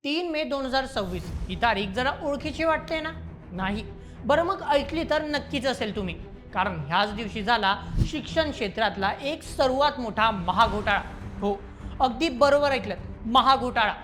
3 मे 2026 ही तारीख जरा ओळखीची वाटते ना? नाही. बरं मग ऐकली तर नक्कीच असेल तुम्ही. कारण ह्याच दिवशी झाला शिक्षण क्षेत्रातला एक सर्वात मोठा महाघोटाळा. हो, अगदी बरोबर ऐकलं, महाघोटाळा.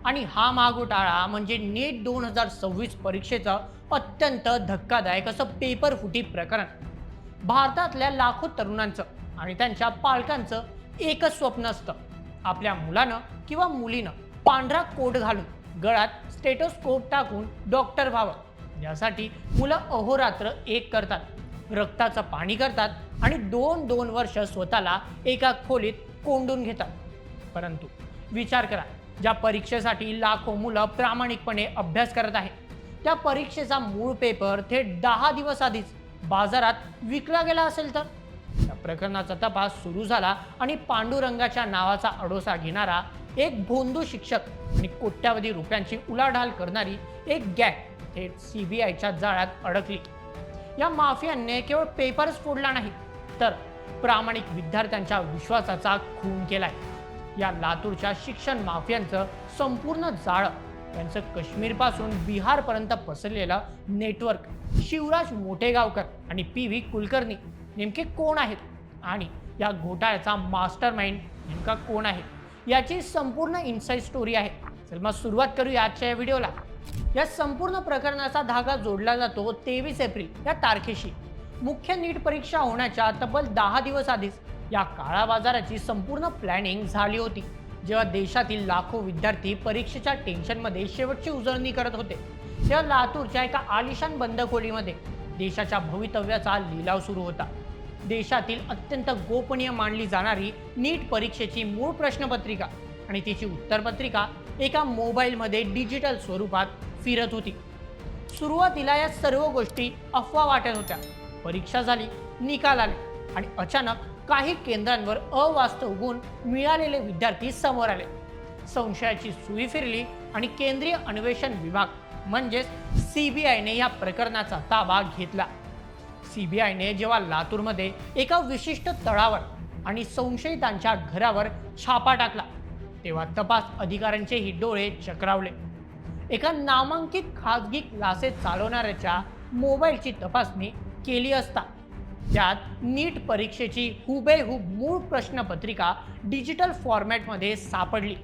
आणि हा महाघोटाळा म्हणजे नीट 2026 परीक्षेचं अत्यंत धक्कादायक असं पेपर फुटी प्रकरण. भारतातल्या लाखो तरुणांचं आणि त्यांच्या पालकांचं एकच स्वप्न असतं, आपल्या मुलानं किंवा मुलीनं पांढरा कोट घालून गळ्यात स्टेटोस्कोप टाकून डॉक्टर व्हावं. यासाठी मुलं अहोरात्र एक करतात, रक्ताचं पाणी करतात आणि 2-2 वर्ष स्वतःला एका खोलीत कोंडून घेतात. परंतु विचार करा, ज्या परीक्षेसाठी लाखो मुलं प्रामाणिकपणे अभ्यास करत आहेत, त्या परीक्षेचा मूळ पेपर थेट 10 दिवस आधीच बाजारात विकला गेला असेल तर? या प्रकरणाचा तपास सुरू झाला आणि पांडुरंगाच्या नावाचा अडोसा घेणारा एक भोंदू शिक्षक आणि कोट्यावधी रुपयांची उलाढाल करणारी एक गँग थेट सीबीआयच्या जाळ्यात अडकली. या माफियांनी केवळ पेपर्स फोडला नाही, तर प्रामाणिक विद्यार्थ्यांच्या विश्वासाचा खून केलाय. या लातूरच्या शिक्षण माफियांचं संपूर्ण जाळं, त्यांचं काश्मीरपासून बिहारपर्यंत पसरलेलं नेटवर्क, शिवराज मोठेगावकर आणि PV कुलकर्णी नेमके कोण आहेत आणि या घोटाळ्याचा मास्टरमाइंड नेमका कोण आहे, याची संपूर्ण इनसाइड स्टोरी आहे. चल मग सुरुवात करूया आजच्या या व्हिडिओला. या संपूर्ण प्रकरणाचा धागा जोडला जातो 23 एप्रिल या तारखेशी. मुख्य नीट परीक्षा होण्याच्या तब्बल 10 दिवस आधीच या काळा बाजाराची संपूर्ण प्लॅनिंग झाली होती. जेव्हा देशातील लाखो विद्यार्थी परीक्षेच्या टेन्शनमध्ये शेवटची उजळणी करत होते, तेव्हा लातूरच्या एका आलिशान बंद खोलीमध्ये देशाच्या भवितव्याचा लिलाव सुरू होता. देशातील अत्यंत गोपनीय मानली जाणारी नीट परीक्षेची मूळ प्रश्नपत्रिका आणि तिची उत्तरपत्रिका एका मोबाईलमध्ये डिजिटल स्वरूपात फिरत होती. सुरुवातीला या सर्व गोष्टी अफवा वाटत होत्या. परीक्षा झाली, निकाल आले आणि अचानक काही केंद्रांवर अवास्तव गुण मिळालेले विद्यार्थी समोर आले. संशयाची सुई फिरली आणि केंद्रीय अन्वेषण विभाग म्हणजेच सीबीआयने या प्रकरणाचा ताबा घेतला. सीबीआयने जेव्हा लातूरमध्ये एका विशिष्ट तळावर आणि संशयितांच्या घरावर छापा टाकला, तेव्हा तपास अधिकाऱ्यांचेही डोळे चक्रावले. एका नामांकित खाजगी क्लासेस चालवणाऱ्याच्या मोबाईलची तपासणी केली असता त्यात नीट परीक्षेची हुबेहूब मूळ प्रश्नपत्रिका डिजिटल फॉर्मॅटमध्ये सापडली.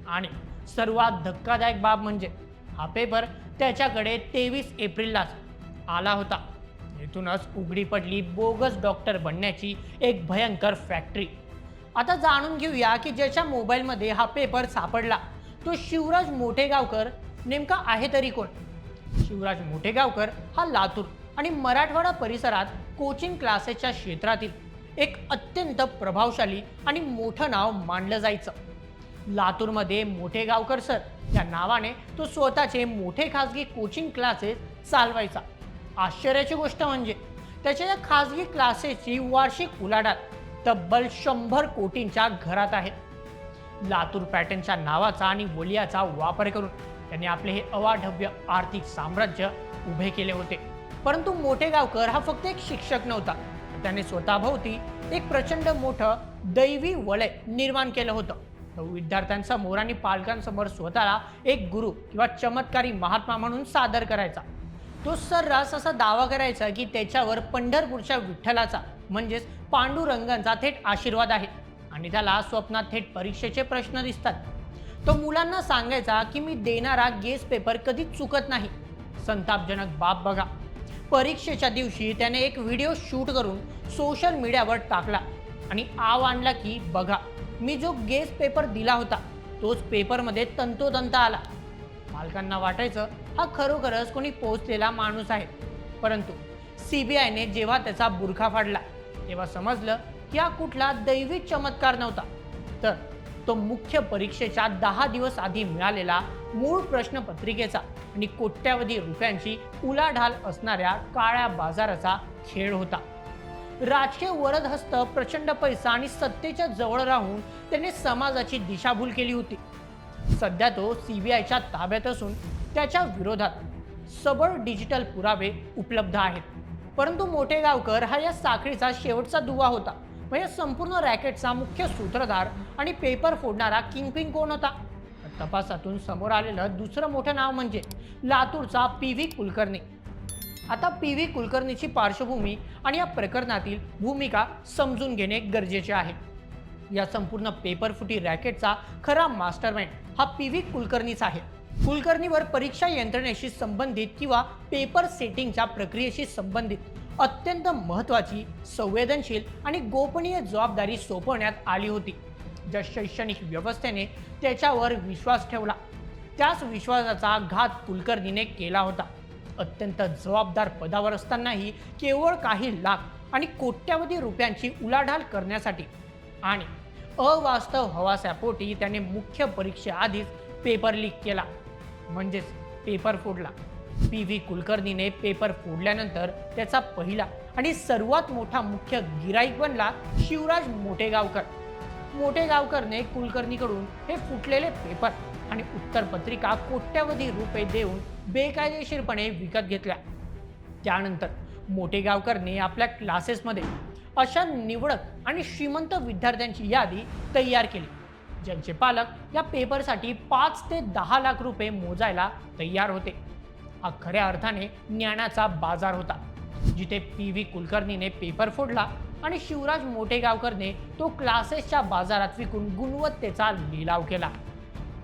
आणि सर्वात धक्कादायक बाब म्हणजे हा पेपर त्याच्याकडे 23 एप्रिललाच आला होता. येथूनच उघडी पडली बोगस डॉक्टर बनण्याची एक भयंकर फॅक्टरी. आता जाणून घेऊया की ज्याच्या मोबाईलमध्ये हा पेपर सापडला तो शिवराज मोठेगावकर नेमका आहे तरी कोण. शिवराज मोठेगावकर हा लातूर आणि मराठवाडा परिसरात कोचिंग क्लासेसच्या क्षेत्रातील एक अत्यंत प्रभावशाली आणि मोठं नाव मानलं जायचं. लातूरमध्ये मोठेगावकर सर या नावाने तो स्वतःचे मोठे खाजगी कोचिंग क्लासेस चालवायचा. आश्चर्याची गोष्ट म्हणजे त्याच्या या खाजगी क्लासेसची वार्षिक उलाढाल तब्बल 100 कोटींच्या घरात आहे. लातूर पॅटर्नच्या नावाचा आणि वलियाचा वापर करून त्यांनी आपले हे अवाढव्य आर्थिक साम्राज्य उभे केले होते. परंतु मोठेगावकर हा फक्त एक शिक्षक नव्हता, त्याने स्वतःभोवती एक प्रचंड मोठं दैवी वलय निर्माण केलं होतं. तो विद्यार्थ्यांसमोर आणि पालकांसमोर स्वतःला एक गुरु किंवा चमत्कारी महात्मा म्हणून सादर करायचा. तो सर्रास असा दावा करायचा की त्याच्यावर पंढरपूरच्या विठ्ठलाचा म्हणजेच पांडुरंगांचा थेट आशीर्वाद आहे आणि त्याला स्वप्नात थेट परीक्षेचे प्रश्न दिसतात. तो मुलांना सांगायचा की मी देणारा गेस पेपर कधी चुकत नाही. संतापजनक बाब बघा, परीक्षेच्या दिवशी त्याने एक व्हिडिओ शूट करून सोशल मीडियावर टाकला आणि आव आणला की बघा, मी जो गेस पेपर दिला होता तोच पेपरमध्ये तंतोतंत आला. पालकांना वाटायचं हा खरोखरच कोणी पोहोचलेला माणूस आहे. परंतु सीबीआयने जेव्हा त्याचा बुरखा फाडला तेव्हा समजलं की हा कुठला दैवी चमत्कार नव्हता, तर तो मुख्य परीक्षेच्या 10 दिवस आधी मिळालेला मूळ प्रश्नपत्रिकेचा आणि कोट्यावधी रुपयांची उलाढाल असणाऱ्या काळ्या बाजाराचा खेळ होता. राजकीय वरदहस्त, प्रचंड पैसा आणि सत्तेच्या जवळ राहून त्याने समाजाची दिशाभूल केली होती. सध्या तो सीबीआयच्या ताब्यात असून त्याच्या विरोधात सबळ डिजिटल पुरावे उपलब्ध आहेत. परंतु मोठेगावकर हा या साखळीचा शेवटचा दुवा होता. मग या संपूर्ण रॅकेटचा मुख्य सूत्रधार आणि पेपर फोडणारा किंगपिन कोण होता? तपासातून समोर आलेलं दुसरं मोठं नाव म्हणजे लातूरचा PV कुलकर्णी. आता PV कुलकर्णीची पार्श्वभूमी आणि या प्रकरणातील भूमिका समजून घेणे गरजेचे आहे. या संपूर्ण पेपरफुटी रॅकेटचा खरा मास्टरमाइंड हा PV कुलकर्णीच आहे. कुलकर्णीवर परीक्षा यंत्रणेशी संबंधित किंवा पेपर सेटिंगच्या प्रक्रियेशी संबंधित अत्यंत महत्त्वाची, संवेदनशील आणि गोपनीय जबाबदारी सोपवण्यात आली होती. ज्या शैक्षणिक व्यवस्थेने त्याच्यावर विश्वास ठेवला, त्याच विश्वासाचा घात कुलकर्णीने केला होता. अत्यंत जबाबदार पदावर असतानाही केवळ काही लाख आणि कोट्यावधी रुपयांची उलाढाल करण्यासाठी आणि अवास्तव हवासापोटी त्याने मुख्य परीक्षेआधीच पेपर लीक केला, म्हणजेच पेपर फोडला. PV कुलकर्णीने पेपर फोडल्यानंतर त्याचा पहिला आणि सर्वात मोठा मुख्य गिराईक बनला शिवराज मोठेगावकर. मोठेगावकरने कुलकर्णीकडून हे फुटलेले पेपर आणि उत्तरपत्रिका कोट्यावधी रुपये देऊन बेकायदेशीरपणे विकत घेतल्या. त्यानंतर मोठेगावकरने आपल्या क्लासेसमध्ये अशा निवडक आणि श्रीमंत विद्यार्थ्यांची यादी तयार केली, ज्यांचे पालक या पेपरसाठी 5 ते 10 लाख रुपये मोजायला तयार होते. हा खऱ्या अर्थाने ज्ञानाचा बाजार होता, जिथे PV कुलकर्णीने पेपर फोडला आणि शिवराज मोठेगावकरने तो क्लासेसच्या बाजारात विकून गुणवत्तेचा लिलाव केला.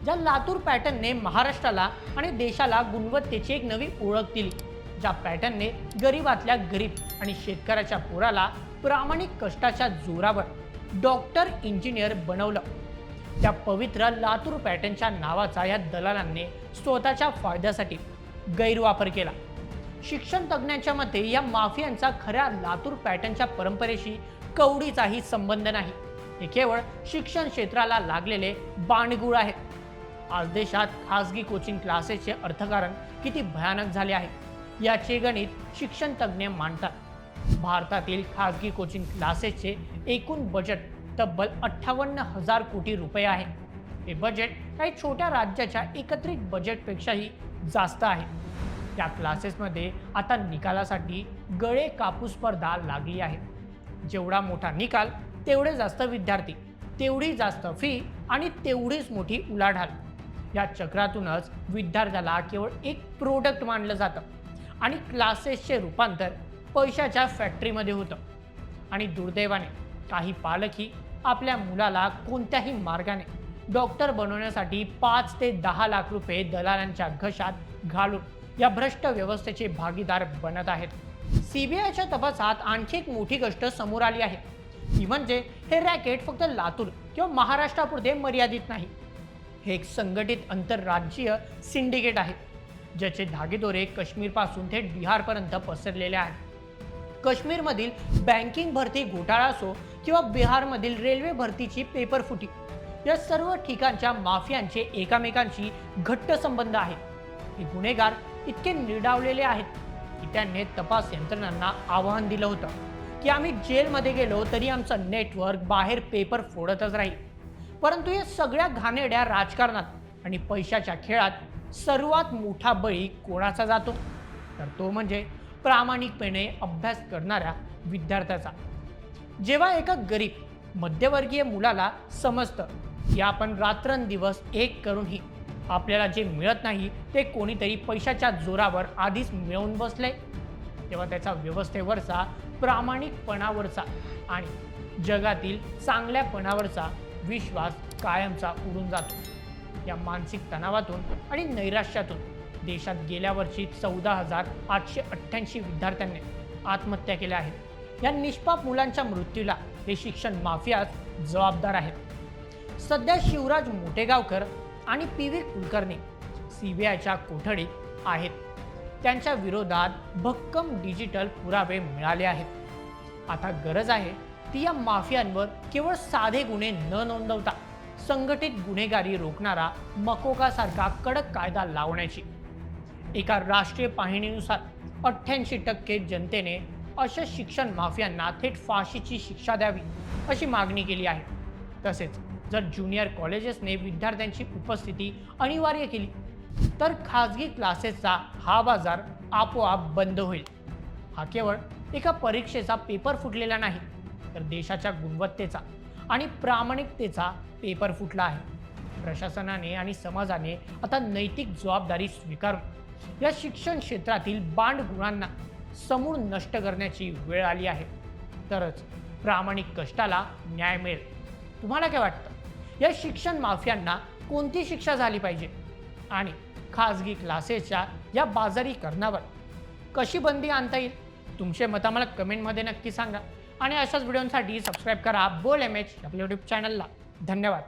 ज्या लातूर पॅटर्नने महाराष्ट्राला आणि देशाला गुणवत्तेची एक नवी ओळख दिली, ज्या पॅटर्नने गरीबातल्या गरीब आणि शेतकऱ्याच्या पोराला प्रामाणिक कष्टाच्या जोरावर डॉक्टर, इंजिनियर बनवलं, त्या पवित्र लातूर पॅटर्नच्या नावाचा या दलालांनी स्वतःच्या फायद्यासाठी गैरवापर केला. शिक्षण तज्ज्ञांच्या मते या माफियांचा खऱ्या लातूर पॅटर्नच्या परंपरेशी कवडीचाही संबंध नाही. हे केवळ शिक्षण क्षेत्राला लागलेले बाणगुळ आहेत. आज देशात खासगी कोचिंग क्लासेसचे अर्थकारण किती भयानक झाले आहे याचे गणित शिक्षण तज्ज्ञ मांडतात. भारतातील खासगी कोचिंग क्लासेसचे एकूण बजेट तब्बल 58,000 कोटी रुपये आहे. हे बजेट काही छोट्या राज्याच्या एकत्रित बजेटपेक्षाही जास्त आहे. त्या क्लासेसमध्ये आता निकालासाठी गळे कापूस स्पर्धा लागली आहे. जेवढा मोठा निकाल तेवढे जास्त विद्यार्थी, तेवढी जास्त फी आणि तेवढीच मोठी उलाढाल. या चक्रातूनच विद्यार्थ्याला केवळ एक प्रोडक्ट मानलं जातं आणि क्लासेसचे रूपांतर पैशाच्या फॅक्टरीमध्ये होतं. आणि दुर्दैवाने काही पालकही आपल्या मुलाला कोणत्याही मार्गाने डॉक्टर बनवण्यासाठी 5 ते 10 लाख रुपये दलालांच्या घशात घालून या भ्रष्ट व्यवस्थेचे भागीदार बनत आहेत. CBIच्या तपासात आणखी एक मोठी गोष्ट समोर आली आहे, ती म्हणजे हे रॅकेट फक्त लातूर किंवा महाराष्ट्रापुरते मर्यादित नाही. हे एक संघटित आंतरराज्यीय सिंडिकेट आहे, ज्याचे धागेदोरे काश्मीरपासून थेट बिहारपर्यंत पसरलेले आहेत. काश्मीरमधील बँकिंग भरती घोटाळा असो किंवा बिहारमधील रेल्वे भरतीची पेपरफुटी, या सर्व ठिकाणच्या माफियांचे एकमेकांशी घट्ट संबंध आहेत. हे गुन्हेगार इतके निर्डावलेले आहेत की त्यांनी तपास यंत्रणांना आवाहन दिलं होतं की आम्ही जेलमध्ये गेलो तरी आमचं नेटवर्क बाहेर पेपर फोडतच राहील. परंतु या सगळ्या घाणेरड्या राजकारणात आणि पैशाच्या खेळात सर्वात मोठा बळी कोणाचा जातो, तर तो म्हणजे प्रामाणिकपणे अभ्यास करणाऱ्या विद्यार्थ्याचा. जेव्हा एका गरीब मध्यवर्गीय मुलाला समजतं की आपण रात्रंदिवस एक करूनही आपल्याला जे मिळत नाही ते कोणीतरी पैशाच्या जोरावर आधीच मिळवून बसले, तेव्हा त्याचा व्यवस्थेवरचा, प्रामाणिकपणावरचा आणि जगातील चांगल्यापणावरचा विश्वास कायमचा उडून जातो. या मानसिक तणावातून आणि नैराश्यातून देशात गेल्या वर्षी 14,888 विद्यार्थ्यांनी आत्महत्या केल्या आहेत. या निष्पाप मुलांच्या मृत्यूला हे शिक्षण माफियाच जबाबदार आहेत. सध्या शिवराज मोठेगावकर आणि PV कुलकर्णी CBIच्या कोठडीत आहेत. त्यांच्या विरोधात भक्कम डिजिटल पुरावे मिळाले आहेत. आता गरज आहे ती या माफियांवर केवळ साधे गुन्हे न नोंदवता संघटित गुन्हेगारी रोखणारा मकोकासारखा कडक कायदा लावण्याची. एका राष्ट्रीय पाहणीनुसार 88% जनतेने अशा शिक्षण माफियांना थेट फाशीची शिक्षा द्यावी अशी मागणी केली आहे. तसेच जर ज्युनियर कॉलेजेसने विद्यार्थ्यांची उपस्थिती अनिवार्य केली तर खाजगी क्लासेसचा हा बाजार आपोआप बंद होईल. हा केवळ एका परीक्षेचा पेपर फुटलेला नाही, तर देशाच्या गुणवत्तेचा आणि प्रामाणिकतेचा पेपर फुटला आहे. प्रशासनाने आणि समाजाने आता नैतिक जबाबदारी स्वीकारून या शिक्षण क्षेत्रातील बांडगुळांना समूळ नष्ट करण्याची वेळ आली आहे. तरच प्रामाणिक कष्टाला न्याय मिळेल. तुम्हाला काय वाटतं, या शिक्षण माफियांना कोणती शिक्षा झाली पाहिजे आणि खाजगी क्लासेसच्या या बाजारीकरणावर कशी बंदी आणता येईल? तुमचे मत आम्हाला कमेंटमध्ये नक्की सांगा आणि अशाच व्हिडिओसाठी सबस्क्राईब करा बोल MH आपल्या यूट्यूब चॅनलला. धन्यवाद.